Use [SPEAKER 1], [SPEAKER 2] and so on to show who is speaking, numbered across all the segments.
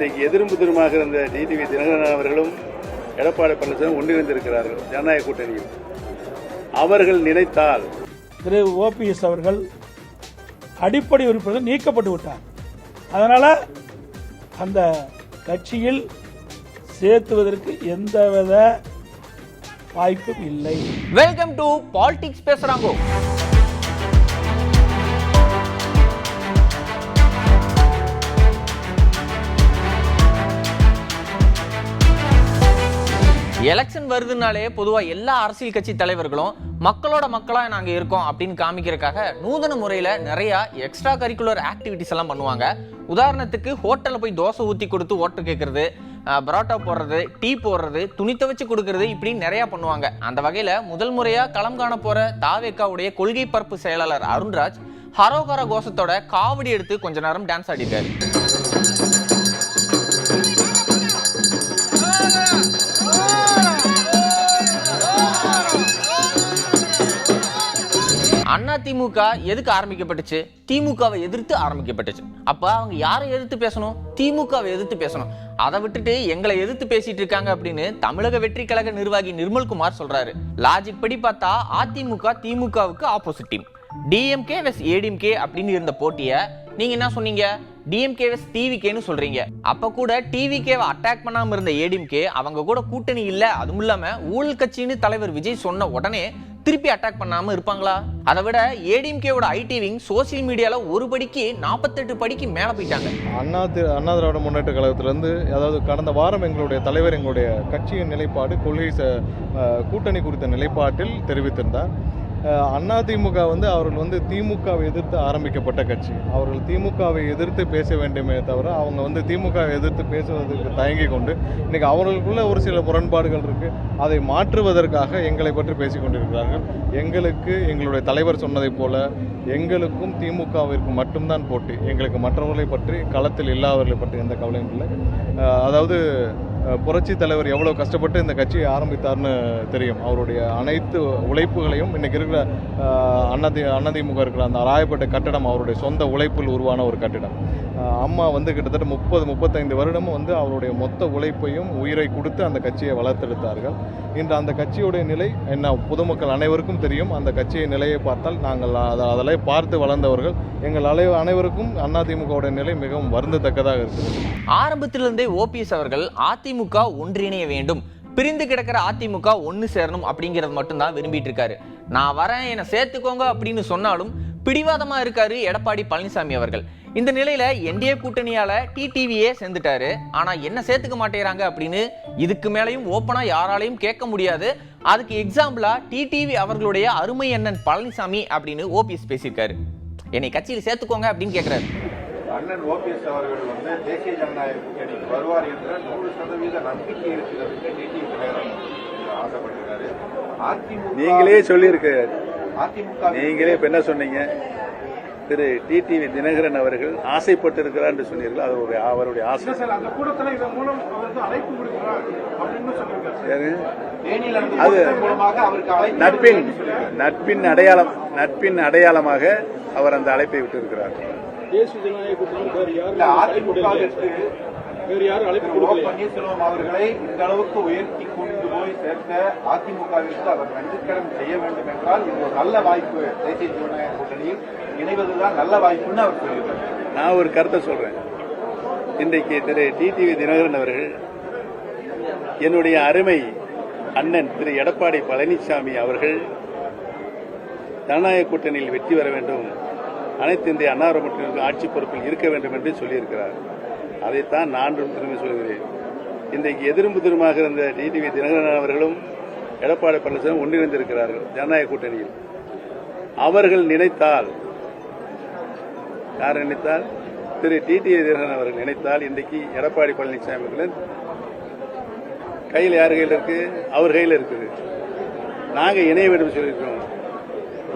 [SPEAKER 1] இன்றைக்கு எதிரும் புதிருமாக இருந்த டிடிவி தினகரன் அவர்களும் எடப்பாடி பழனிசாமி ஒன்றிணைந்திருக்கிறார்கள் ஜனநாயக கூட்டணியில். அவர்கள் நினைத்தால்
[SPEAKER 2] திரு ஓபிஎஸ் அவர்கள் அடிப்படை உறுப்பினர் நீக்கப்பட்டு விட்டார். அதனால அந்த கட்சியில் சேர்த்துவதற்கு எந்தவித வாய்ப்பும் இல்லை.
[SPEAKER 3] வெல்கம் டு பாலிடிக்ஸ் பேசுறாங்க. எலெக்ஷன் வருதுனாலே பொதுவாக எல்லா அரசியல் கட்சி தலைவர்களும் மக்களோட மக்களாக நாங்கள் இருக்கோம் அப்படின்னு காமிக்கிறதுக்காக நூதன முறையில் நிறையா எக்ஸ்ட்ரா கரிக்குலர் ஆக்டிவிட்டிஸ் எல்லாம் பண்ணுவாங்க. உதாரணத்துக்கு ஹோட்டலில் போய் தோசை ஊற்றி கொடுத்து ஓட்டு கேட்கறது, பரோட்டா போடுறது, டீ போடுறது, துணி துவைச்சு கொடுக்கறது, இப்படி நிறையா பண்ணுவாங்க. அந்த வகையில் முதல் முறையாக களம் காண போகிற தாவேக்காவுடைய கொள்கை பரப்பு செயலாளர் அருண்ராஜ் ஹரோகர கோஷத்தோட காவடி எடுத்து கொஞ்ச நேரம் டான்ஸ் ஆடிருக்காரு. அதிமுக எதுக்கு ஆரம்பிக்கப்பட்டுச்சு? திமுகவை எதிர்த்து ஆரம்பிக்கப்பட்டுச்சு. அப்ப அவங்க யாரை எதிர்த்து பேசணும்? திமுகவை எதிர்த்து பேசணும். அதை விட்டுட்டு எங்களை எதிர்த்து பேசிட்டு இருக்காங்க அப்படின்னு தமிழக வெற்றி கழக நிர்வாகி நிர்மல்குமார் சொல்றாரு. லாஜிக் படி பார்த்தா அதிமுக திமுகவுக்கு ஆப்போசிட் டீம். டிஎம்கே வெஸ் ஏடிஎம்கே அப்படின்னு இருந்த போட்டியை நீங்க என்ன சொன்னீங்க? டிஎம்கே வெஸ் டிவிகேன்னு சொல்றீங்க. அப்ப கூட டிவிகேவை அட்டாக் பண்ணாம இருந்த ஏடிஎம்கே அவங்க கூட கூட்டணி இல்ல, அதுவும் இல்லாம ஊழல் கட்சின்னு தலைவர் விஜய் சொன்ன உடனே திருப்பி அட்டாக் பண்ணாம இருப்பாங்களா? அதை விட ஏடிஎம்கேவோட ஐடி விங் சோசியல் மீடியால ஒரு படிக்கு 48 படிக்கு மேல போயிட்டாங்க.
[SPEAKER 4] அண்ணா திராவிட முன்னேற்ற கழகத்திலிருந்து, அதாவது கடந்த வாரம் எங்களுடைய தலைவர் எங்களுடைய கட்சியின் நிலைப்பாடு, கொள்கை கூட்டணி குறித்த நிலைப்பாட்டில் தெரிவித்திருந்தார். அதிமுக அவர்கள் திமுகவை எதிர்த்து ஆரம்பிக்கப்பட்ட கட்சி. அவர்கள் திமுகவை எதிர்த்து பேச வேண்டுமே தவிர அவங்க திமுகவை எதிர்த்து பேசுவதற்கு தயங்கி கொண்டு இன்னைக்கு அவர்களுக்குள்ள ஒரு சில முரண்பாடுகள் இருக்கு. அதை மாற்றுவதற்காக எங்களை பற்றி பேசிக் கொண்டிருக்கிறார்கள். எங்களுக்கு எங்களுடைய தலைவர் சொன்னதை போல எங்களுக்கும் திமுகவிற்கு மட்டும்தான் போட்டி. எங்களுக்கு மற்றவர்களை பற்றி, களத்தில் இல்லாதவர்களை பற்றி எந்த கவலையும் இல்லை. அதாவது புரட்சி தலைவர் எவ்வளோ கஷ்டப்பட்டு இந்த கட்சியை ஆரம்பித்தார்னு தெரியும். அவருடைய அனைத்து உழைப்புகளையும் இன்னைக்கு இருக்கிற அதிமுக இருக்கிற அந்த ராயப்பேட்டை கட்டடம் அவருடைய சொந்த உழைப்பில் உருவான ஒரு கட்டிடம். அம்மா கிட்டத்தட்ட 30-35 வருடமும் அவருடைய மொத்த உழைப்பையும் உயிரை கொடுத்து அந்த கட்சியை வளர்த்தெடுத்தார்கள். இன்று அந்த கட்சியுடைய நிலை என்ன பொதுமக்கள் அனைவருக்கும் தெரியும். அந்த கட்சியை நிலையை பார்த்தால் நாங்கள் அதில் பார்த்து வளர்ந்தவர்கள். எங்கள் அனைவருக்கும் அதிமுகவுடைய நிலை மிகவும் வருந்தத்தக்கதாக இருக்குது.
[SPEAKER 3] ஆரம்பத்திலிருந்தே ஓபிஎஸ் அவர்கள் அதிமுக ஒன்றிணைய வேண்டும், பிரிந்து கிடக்கிற அதிமுக ஒன்று சேரணும் அப்படிங்கிறது மட்டும்தான் விரும்பிட்டு இருக்காரு. நான் வரேன், என்னை சேர்த்துக்கோங்க அப்படின்னு சொன்னாலும் பிடிவாதமா இருக்காரு எடப்பாடி பழனிசாமி அவர்கள். இந்த நிலையில என்டிஏ கூட்டணியால டிடிவியே சேர்ந்துட்டாரு. ஆனா என்ன சேர்த்துக்க மாட்டேறாங்க அப்படின்னு இதுக்கு மேலையும் ஓப்பனா யாராலையும் கேட்க முடியாது. அதுக்கு எக்ஸாம்பிளா டிடிவி அவர்களுடைய அருமை அண்ணன் பழனிசாமி அப்படின்னு ஓபிஎஸ் பேசியிருக்காரு. என்னை கட்சியில் சேர்த்துக்கோங்க அப்படின்னு கேட்கிறாரு.
[SPEAKER 1] அண்ணன் ஓபிஎஸ் அவர்கள் தேசிய ஜனநாயக கூட்டணிக்கு வருவார் என்ற 100% நம்பிக்கை இருக்கிறது டிடிவி தினகரன் ஆசைப்பட்டிருக்காரு. நீங்களே சொல்லியிருக்கு. அதிமுக நீங்களே இப்ப என்ன சொன்னீங்க? திரு டிடிவி தினகரன் அவர்கள் ஆசைப்பட்டிருக்கிறார் என்று சொன்னீர்கள். அது அவருடைய ஆசை. அது நட்பின் அடையாளமாக அவர் அந்த அழைப்பை விட்டிருக்கிறார். பன்னீர்செல்வம் அவர்களை இந்த அளவுக்கு உயர்த்தி கொண்டு போய் சேர்த்த அதிமுகவிற்கு அவர் நன்றிக்கடன் செய்ய வேண்டும் என்றால் இது ஒரு நல்ல வாய்ப்பு. தேசிய ஜனநாயக கூட்டணியில் இணைவதுதான் நல்ல வாய்ப்புன்னு அவர் சொல்லியிருக்கார். நான் ஒரு கருத்தை சொல்றேன். இன்றைக்கு திரு டிடிவி தினகரன் அவர்கள் என்னுடைய அருமை அண்ணன் திரு எடப்பாடி பழனிசாமி அவர்கள் ஜனநாயக கூட்டணியில் வெற்றி பெற வேண்டும், அனைத்து இந்திய அண்ணா திராவிட ஆட்சி பொறுப்பில் இருக்க வேண்டும் என்று சொல்லியிருக்கிறார். அதைத்தான் நான் திரும்பி சொல்கிறேன். இன்றைக்கு எதிரும் புதிருமாக இருந்த டிடிவி தினகரன் அவர்களும் எடப்பாடி பழனிசாமி ஒன்றிணைந்திருக்கிறார்கள் ஜனநாயக கூட்டணியில். அவர்கள் நினைத்தால், யார் நினைத்தால்? திரு டிடிவி தினகரன் அவர்கள் நினைத்தால் இன்றைக்கு எடப்பாடி பழனிசாமி அவர்கள் கையில் யார் கையில் இருக்கு? அவர் கையில் இருக்குது. நாங்கள் இணைய வேண்டும் சொல்லியிருக்கிறோம்.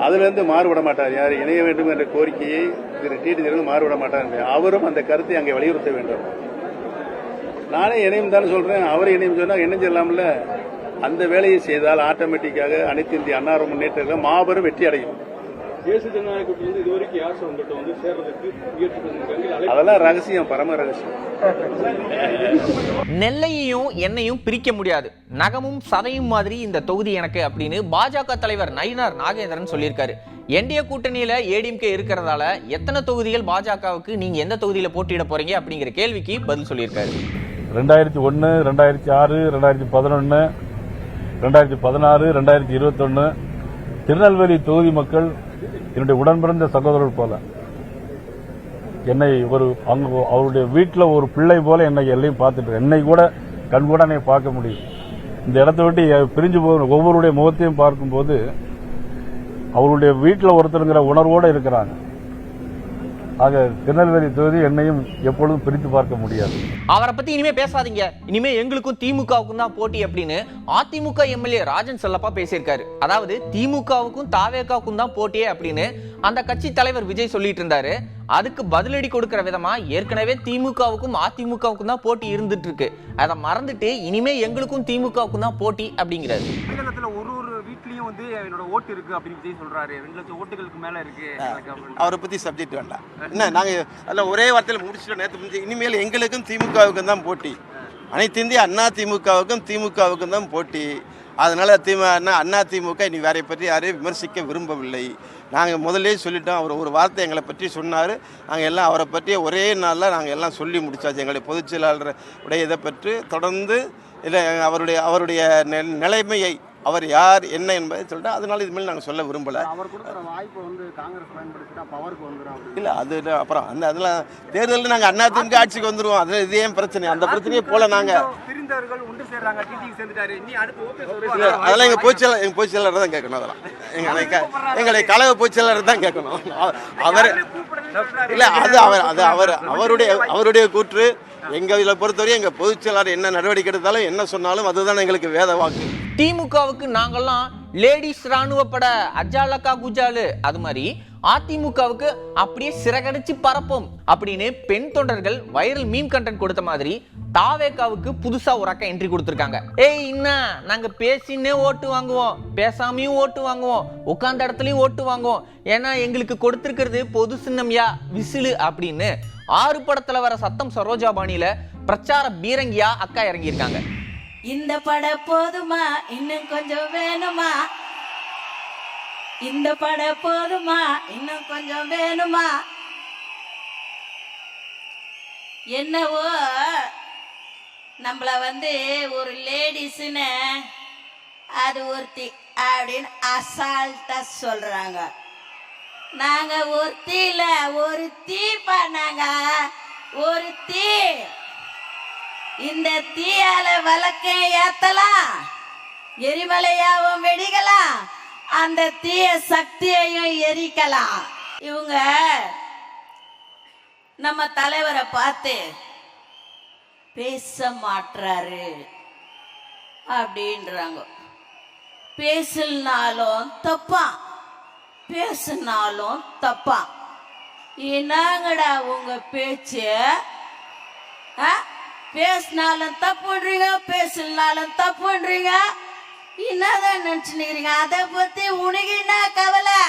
[SPEAKER 1] அதிலிருந்து மாறுபட மாட்டார். யார் இணைய வேண்டும் என்ற கோரிக்கையை திரு டிடி தினகரன் மாறுபட மாட்டார். அவரும் அந்த கருத்தை அங்கே வலியுறுத்த வேண்டும். நானே இணையம் தானே சொல்றேன், அவரை இணையம் சொன்னா இணைஞ்சிடலாம்ல. அந்த வேலையை செய்தால் ஆட்டோமேட்டிக்காக அனைத்து இந்திய அண்ணா முன்னேற்ற மாபெரும் வெற்றி அடையும்.
[SPEAKER 5] தேசிய ஜனநாயக கூட்டணி இதுவரைக்கும் யார் சார் உங்கள்கிட்ட வந்து சேர்றதுக்கு முயற்சி பண்ணிருக்காங்க?
[SPEAKER 1] அதெல்லாம் ரகசியம், பரம ரகசியம்.
[SPEAKER 3] நெல்லையையும் என்னையும் பிரிக்க முடியாது, நகமும் சதையும் மாதிரி இந்த தொகுதி எனக்கு அப்படின்னு பாஜக தலைவர் நயினார் நாகேந்திரன் சொல்லியிருக்காரு. என்டிஏ கூட்டணியில ஏடிஎம்கே இருக்கிறதால எத்தனை தொகுதிகள் பாஜகவுக்கு, நீங்க எந்த தொகுதியில போட்டியிட போறீங்க அப்படிங்கிற கேள்விக்கு பதில் சொல்லியிருக்காரு.
[SPEAKER 2] 2001, 2006, 2011, 2016, 2021 திருநெல்வேலி தொகுதி மக்கள் என்னுடைய உடன்பிறந்த சகோதரர் போல என்னை அவருடைய வீட்டில் ஒரு பிள்ளை போல என்னை எல்லையும் பார்த்துட்டு, என்னை கூட கண்கூட என்னை பார்க்க முடியும். இந்த இடத்த விட்டு பிரிஞ்சு போகிற ஒவ்வொருடைய முகத்தையும் பார்க்கும்போது அவருடைய வீட்டில் ஒருத்தருங்கிற உணர்வோடு இருக்கிறாங்க. ஆக திருநெல்வேலி தொகுதி என்னையும் எப்பொழுதும் பிரித்து பார்க்க முடியாது.
[SPEAKER 3] அவரை பத்தி இனிமே பேசாதீங்க, இனிமே எங்களுக்கும் திமுகவுக்கும் தான் போட்டி அப்படின்னு அதிமுக எம்எல்ஏ ராஜன் செல்லப்பா பேசியிருக்காரு. அதாவது திமுகவுக்கும் தாவேகாவுக்கும் தான் போட்டியே அப்படின்னு அந்த கட்சி தலைவர் விஜய் சொல்லிட்டு இருந்தாரு. அதுக்கு பதிலடி கொடுக்கிற விதமா ஏற்கனவே திமுகவுக்கும் அதிமுகவுக்கும் தான் போட்டி இருந்துட்டு இருக்கு. அதை மறந்துட்டு இனிமே எங்களுக்கும் திமுகவுக்கும் தான் போட்டி அப்படிங்கிறாரு.
[SPEAKER 6] ஒரு வீட்லயும் வந்து என்னோட ஓட்டு இருக்கு அப்படின்னு விஜய் சொல்றாரு. 2 லட்சம் ஓட்டுகளுக்கு மேல இருக்கு.
[SPEAKER 7] அவரை பத்தி சப்ஜெக்ட் வேண்டாம். என்ன நாங்க அதில் ஒரே வார்த்தையில் முடிச்சுட்டோம் நேற்று. இனிமேல் எங்களுக்கும் திமுகவுக்கும் தான் போட்டி. அனைத்து இந்திய அண்ணா திமுகவுக்கும் தான் போட்டி. அதனால அண்ணா திமுக இனி வேற பற்றி யாரையும் விமர்சிக்க விரும்பவில்லை. நாங்கள் முதல்லே சொல்லிட்டோம். அவர் ஒரு வார்த்தை எங்களை பற்றி சொன்னார். நாங்கள் எல்லாம் அவரை பற்றிய ஒரே நாளில் நாங்கள் எல்லாம் சொல்லி முடிச்சாச்சு. எங்களுடைய பொதுச் செயலாளர் உடைய இதை பற்றி தொடர்ந்து அவருடைய நிலைமையை, அவர் யார் என்ன என்பதை சொல்லிட்டு, அதனால இதுமாதிரி நாங்கள் சொல்ல விரும்பலை.
[SPEAKER 6] அவர் கொடுக்குற வாய்ப்பை வந்து காங்கிரஸ் பயன்படுத்தினா பவருக்கு வந்துடும்.
[SPEAKER 7] இல்லை அது அப்புறம் அதெல்லாம் தேர்தலில் நாங்கள் அதிமுக ஆட்சிக்கு வந்துடுவோம். அதில் இது ஏன் பிரச்சனை? அந்த பிரச்சனையே போல நாங்கள்
[SPEAKER 6] பிரிந்தவர்கள் ஒன்று சேர்றாங்க. டிடிக்கு சேர்ந்துட்டாரு. இனி அடுத்து
[SPEAKER 7] அதெல்லாம் எங்கள் பொதுச் செயலாளர் தான் கேட்கணும். அதெல்லாம் எங்களுடைய கழக பொதுச் செயலாளர் தான் கேட்கணும். அவர் இல்லை, அது அவருடைய கூற்று. எங்களை பொறுத்தவரை எங்கள் பொதுச் செயலாளர் என்ன நடவடிக்கை எடுத்தாலும் என்ன சொன்னாலும் அதுதான் எங்களுக்கு வேத வாக்கு.
[SPEAKER 3] திமுகவுக்கு நாங்கெல்லாம் லேடிஸ் ராணுவ பட அஜாலக்கா குஜாலு, அது மாதிரி அதிமுகவுக்கு அப்படியே சிறகடிச்சு பரப்போம் அப்படின்னு பெண் தொண்டர்கள் வைரல் மீம் கண்டென்ட் கொடுத்த மாதிரி தாவேகாவுக்கு புதுசா ஒரு அக்கா என்ட்ரி கொடுத்திருக்காங்க. ஏய் என்ன, நாங்க பேசினே ஓட்டு வாங்குவோம், பேசாமையும் ஓட்டு வாங்குவோம், உட்கார்ந்த இடத்துலயும் ஓட்டு வாங்குவோம், ஏன்னா எங்களுக்கு கொடுத்திருக்கிறது பொது சின்னம்யா விசிலு அப்படின்னு 6 படத்துல வர சத்தம் சரோஜா பாணியில பிரச்சார பீரங்கியா அக்கா இறங்கியிருக்காங்க.
[SPEAKER 8] இந்த பட போதுமா, இன்னும் கொஞ்சம் வேணுமா? இந்த பட போதுமா, இன்னும் கொஞ்சம் வேணுமா? என்னவோ நம்மள வந்து ஒரு லேடிஸ்னு அது ஒருத்தி அப்படின்னு அசால்ட்டா சொல்றாங்க. நாங்க ஒருத்தி இல்ல, ஒரு தீ பண்ணாங்க, ஒரு தீ. இந்த தீயால வழக்க ஏத்தலாம், எரிமலையாவும் வெடிக்கலாம், அந்த தீய சக்தியையும் எரிக்கலாம். இவங்க நம்ம தலைவரை பார்த்து பேச மாட்டாரு அப்படின்றாங்க. பேசினாலும் தப்பா, பேசினாலும் தப்பா. என்னங்கடா உங்க பேச்சு? பேசினாலும் தப்புன்றீங்க, பேசினாலும் தப்புன்றீங்க. என்னதான் நினைச்சுக்கிறீங்க? அதை பத்தி உனக்கு என்ன கவலை?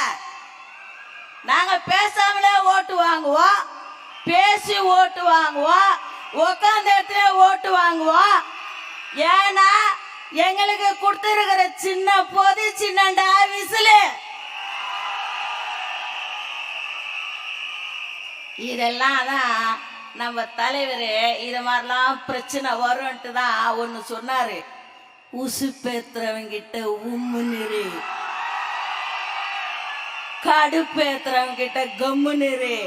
[SPEAKER 8] நாங்க பேசாமலே ஓட்டு வாங்குவோம், பேசி ஓட்டு வாங்குவோம், உட்கார்ந்த இடத்துல ஓட்டு வாங்குவோம். ஏன்னா எங்களுக்கு கொடுத்திருக்கிற சின்ன போது சின்னண்டா விசிலு. இதெல்லாம் தான் நம்ம தலைவர் இது மாதிரிலாம் பிரச்சனை வரும்ட்டு தான் ஒன்று சொன்னாரு. உசுப்பேத்துறவங்கிட்ட உம்முனிரு, கடுப்பேத்துறவங்கிட்ட கம்முனிரு,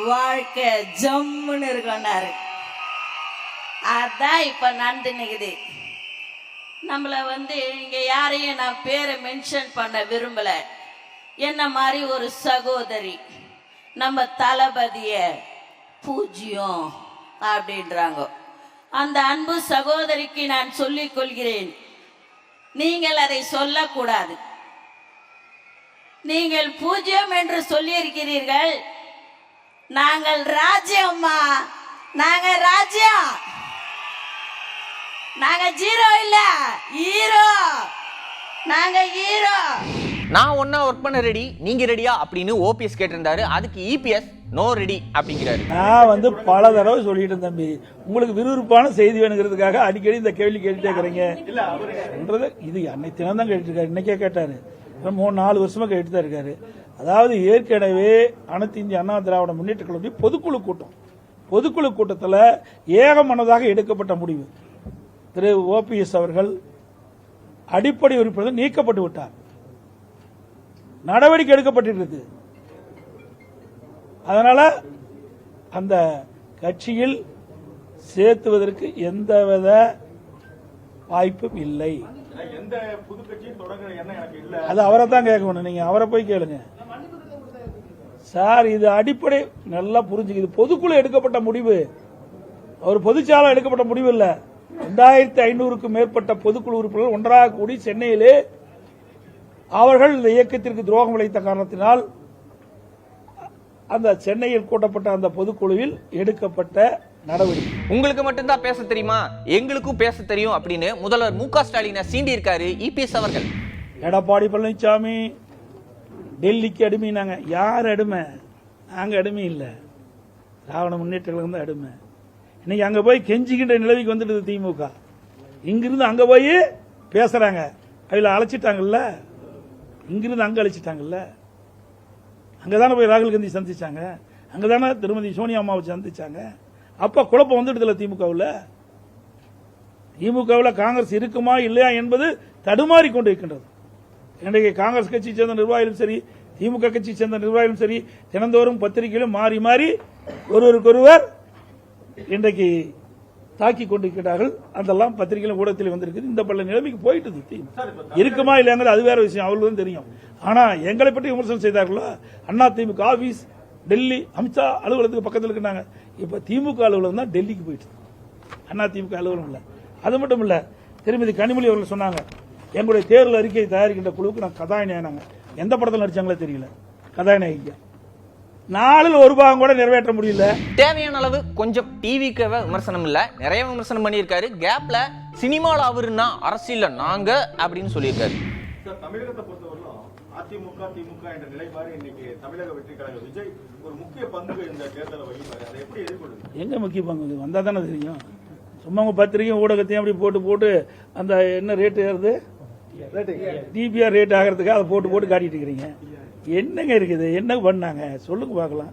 [SPEAKER 8] வாழ்க்கை ஜம்முன்னு இருக்கொண்டாரு. அதான் இப்ப நடந்துனுக்குது. நம்மள வந்து இங்க யாரையும் நான் பேரை மென்ஷன் பண்ண விரும்பல. என்ன மாதிரி ஒரு சகோதரி நம்ம தளபதிய பூஜ்யம் அப்படின்றாங்க. அந்த அன்பு சகோதரிக்கு நான் சொல்லிக் கொள்கிறேன், நீங்கள் அதை சொல்லக்கூடாது. நீங்கள் பூஜ்யம் என்று சொல்லியிருக்கிறீர்கள். நாங்கள் ராஜ்யம்மா, நாங்க ராஜ்யம், நாங்க ஜீரோ இல்ல, ஹீரோ, நாங்க ஹீரோ.
[SPEAKER 3] நான் ஒன்னா ஒர்க் பண்ண ரெடி, நீங்க ரெடியா அப்படின்னு ஓபிஎஸ் கேட்டிருந்தாரு. அதுக்கு இபிஎஸ் நோ ரெடி அப்படிங்கிறாரு.
[SPEAKER 9] நான் வந்து பல தடவை சொல்லிட்டு தம்பி, உங்களுக்கு விறுவிறுப்பான செய்தி வேணுங்கிறதுக்காக அடிக்கடி இந்த கேள்வி கேட்டுட்டே இருக்கிறீங்க. இது அன்னைக்கு தினம் தான் கேட்டு இருக்காரு, இன்னைக்கே கேட்டாரு, 3-4 வருஷமா கேட்டு தான் இருக்காரு. அதாவது ஏற்கனவே அனைத்து இந்திய அண்ணா திராவிட முன்னேற்ற கழகம் பொதுக்குழு கூட்டத்தில் ஏகமனதாக எடுக்கப்பட்ட முடிவு, திரு ஓபிஎஸ் அவர்கள் அடிப்படை உறுப்பினர் நீக்கப்பட்டு விட்டார். நடவடிக்கை எடுக்கப்பட்டிருக்கு. அதனால அந்த கட்சியில் சேர்த்துவதற்கு எந்தவித வாய்ப்பும் இல்லை.
[SPEAKER 1] எந்த புது கட்சியும் தொடங்குற எண்ணம் எனக்கு இல்ல.
[SPEAKER 9] அது அவரை தான் கேட்கணும், நீங்க அவரை போய் கேளுங்க சார். இது அடிப்படை நல்லா புரிஞ்சுக்க, இது பொதுக்குழு எடுக்கப்பட்ட முடிவு, ஒரு பொதுச்சாலை எடுக்கப்பட்ட முடிவு இல்ல. 2500க்கும் மேற்பட்ட பொதுக்குழு உறுப்பினர்கள் ஒன்றாக கூடி சென்னையிலே அவர்கள் இந்த இயக்கத்திற்கு துரோகம் விளைத்த காரணத்தினால் அந்த சென்னையில் கூட்டப்பட்ட அந்த பொதுக்குழுவில் எடுக்கப்பட்ட நடவடிக்கை.
[SPEAKER 3] உங்களுக்கு மட்டும்தான் பேச தெரியுமா, எங்களுக்கும் பேச தெரியும் அப்படின்னு முதல்வர் மு க ஸ்டாலினை சீண்டி இருக்காரு இபிஎஸ் அவர்கள்.
[SPEAKER 9] எடப்பாடி பழனிசாமி டெல்லிக்கு அடிமைனாங்க. யார் அடிமை? நாங்க அடிமை இல்லை, திராவிட முன்னேற்ற கழகம் தான் அடிமை. இன்னைக்கு அங்க போய் கெஞ்சிக்கின்ற நிலவிக்கு வந்துட்டு திமுக. இங்கிருந்து அங்க போய் பேசுறாங்க, அதுல அழைச்சிட்டாங்கல்ல, இங்கிருந்து அங்க அழைச்சிட்டாங்கல்ல. அங்கதானே போய் ராகுல் காந்தி சந்திச்சாங்க, அங்கதானே திருமதி சோனியா அம்மாவை சந்திச்சாங்க. அப்ப குழப்பம் வந்துடுதுல திமுகவில் காங்கிரஸ் இருக்குமா இல்லையா என்பது தடுமாறி கொண்டு இருக்கின்றது. இன்றைக்கு காங்கிரஸ் கட்சியை சேர்ந்த நிர்வாகிகளும் சரி, திமுக கட்சியை சேர்ந்த நிர்வாகிகளும் சரி, தினந்தோறும் பத்திரிகையிலும் மாறி மாறி ஒருவருக்கொருவர் இன்றைக்கு தாக்கி கொண்டிருக்கிறார்கள். அதெல்லாம் பத்திரிகையிலும் ஊடகத்தில் வந்திருக்கு. இந்த பல நிலைமைக்கு போயிட்டு இருக்குமா இல்லையாங்கிறது அது வேற விஷயம், அவர்களும் தெரியும். ஆனா எங்களை பற்றி விமர்சனம் செய்தார்களோ, அண்ணா திமுக ஆபீஸ் டெல்லி அமித்ஷா அலுவலகத்துக்கு பக்கத்தில் இருக்கிறாங்க. இப்ப திமுக அலுவலகம் தான் டெல்லிக்கு போயிட்டு, அண்ணா திமுக அலுவலகம் இல்ல. அது மட்டும் இல்ல, திருமதி கனிமொழி அவர்கள் சொன்னாங்க, எங்களுடைய தேர்தல் அறிக்கையை தயாரிக்கின்ற குழுவுக்கு நான் கதாநாயகனாங்க. எந்த படத்தில் நடிச்சாங்களோ தெரியல, கதாநாயகியா. 4ல் 1 பாகம் கூட நிறைவேற்ற முடியல.
[SPEAKER 3] தேவையான அளவு கொஞ்சம் டிவிக்கு விமர்சனம் இல்ல, நிறைய விமர்சனம் பண்ணியிருக்காரு. கேப்ல சினிமால அவருன்னா அரசியல்ல நாங்க அப்படின்னு சொல்லியிருக்காரு.
[SPEAKER 1] தமிழகத்தை பொறுத்தவரைக்கும் அதிமுக திமுக என்ற நிலைப்பாடு இன்னைக்கு தமிழக வெற்றி கழக விஜய் ஒரு முக்கிய பங்கு இந்த தேர்தலை வகிப்பாரு. அதை எப்படி எதிர்கொள்ளுங்க?
[SPEAKER 9] எங்க முக்கிய பங்கு வந்தா தானே தெரியும். சும்மா உங்க பத்திரிகையும் ஊடகத்தையும் அப்படி போட்டு அந்த என்ன ரேட் ஏறுது, டிபிஆர் ரேட் ஆகிறதுக்கு அதை போட்டு காட்டிட்டு இருக்கிறீங்க. என்னங்க இருக்குது, என்ன பண்ணாங்க சொல்லுங்க பார்க்கலாம்.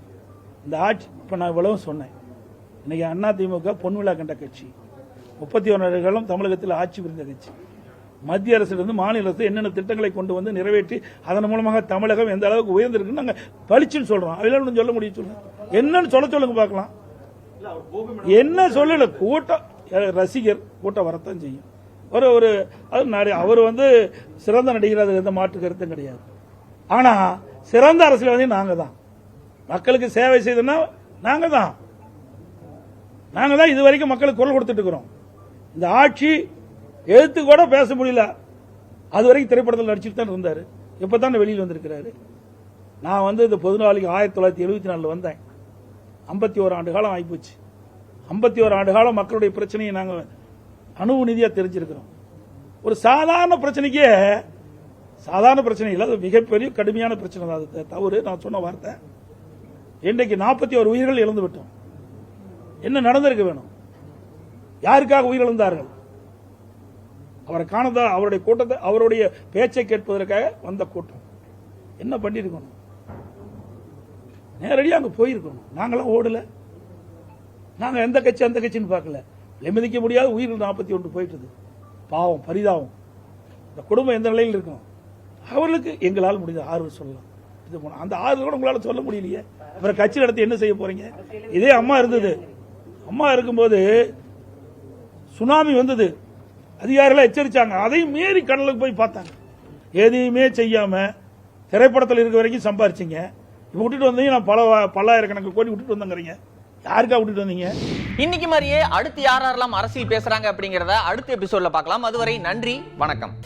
[SPEAKER 9] இந்த ஆட்சி இப்ப நான் இவ்வளவு சொன்னேன். இன்னைக்கு அண்ணா திமுக பொன்விழா கண்ட கட்சி, 31 ஆண்டுகளும் தமிழகத்தில் ஆட்சி புரிந்த கட்சி. மத்திய அரசிலிருந்து மாநில அரசு என்னென்ன திட்டங்களை கொண்டு வந்து நிறைவேற்றி அதன் மூலமாக தமிழகம் எந்த அளவுக்கு உயர்ந்திருக்கு நாங்க பளிச்சுன்னு சொல்றோம். அதெல்லாம் சொல்ல முடியும், சொல்லுங்க என்னன்னு சொல்லுங்க பார்க்கலாம். என்ன சொல்லல, கூட்டம் ரசிகர் கூட்டம் வரத்தான் செய்யும். அவர் வந்து சிறந்த நடிகர், அது எந்த மாற்று கருத்தும் கிடையாது. ஆனா சிறந்த அரசியல்வாதி நாங்க தான், மக்களுக்கு சேவை செய்தோம்னா நாங்க தான் இதுவரைக்கும் மக்களுக்கு குரல் கொடுத்துட்டு இருக்கிறோம். இந்த ஆட்சி எழுத்து கூட பேச முடியல, அது வரைக்கும் திரைப்படத்தில் நடிச்சுட்டு தான் இருந்தாரு. இப்பதான் வெளியில் வந்திருக்கிறாரு. நான் வந்து இந்த பொதுநாளைக்கு 1974 வந்தேன். 51 ஆண்டு காலம் ஆயிப்போச்சு. 51 ஆண்டு காலம் மக்களுடைய பிரச்சனையை நாங்கள் அணுவு நிதியா தெரிஞ்சிருக்கிறோம். ஒரு சாதாரண பிரச்சனைக்கே, சாதாரண பிரச்சனை இல்லை, அது மிகப்பெரிய கடுமையான பிரச்சனை தான். அது தவறு, நான் சொன்ன வார்த்தை. இன்றைக்கு 41 உயிர்கள் இழந்து விட்டோம். என்ன நடந்திருக்க வேணும்? யாருக்காக உயிரிழந்தார்கள்? அவரை காணதா, அவருடைய கூட்டத்தை, அவருடைய பேச்சை கேட்பதற்காக வந்த கூட்டம். என்ன பண்ணிருக்கணும்? நேரடியாக அங்க போயிருக்கணும். நாங்களாம் ஓடல, நாங்க எந்த கட்சி அந்த கட்சின்னு பார்க்கல. நிம்மதிக்க முடியாத உயிர்கள் 41 போயிட்டு. பாவம், பரிதாபம். இந்த குடும்பம் எந்த நிலையில் இருக்கும்? அவர்களுக்கு எங்களால் முடிந்த ஆறுதல் சொல்லலாம். அந்த ஆறுதல் கூட உங்களால சொல்ல முடியலையே. அப்புறம் கட்சி நடத்தி என்ன செய்ய போறீங்க? இதே அம்மா இருந்தது, அம்மா இருக்கும்போது சுனாமி வந்தது, அதிகாரிகள் எச்சரிச்சாங்க, அதையும் மீறி கடலுக்கு போய் பார்த்தாங்க. எதையுமே செய்யாம திரைப்படத்தில் இருக்க வரைக்கும் சம்பாரிச்சிங்க. இப்ப விட்டுட்டு வந்தீங்க, நான் பல்லாயிரக்கணக்கு கோடி விட்டுட்டு வந்தேங்கிறீங்க. யாருக்கா விட்டுட்டு வந்தீங்க?
[SPEAKER 3] இன்னைக்கு மாதிரியே அடுத்து யாரெல்லாம் அரசியல் பேசுறாங்க அப்படிங்கறத அடுத்த எபிசோட்ல பார்க்கலாம். அதுவரை நன்றி, வணக்கம்.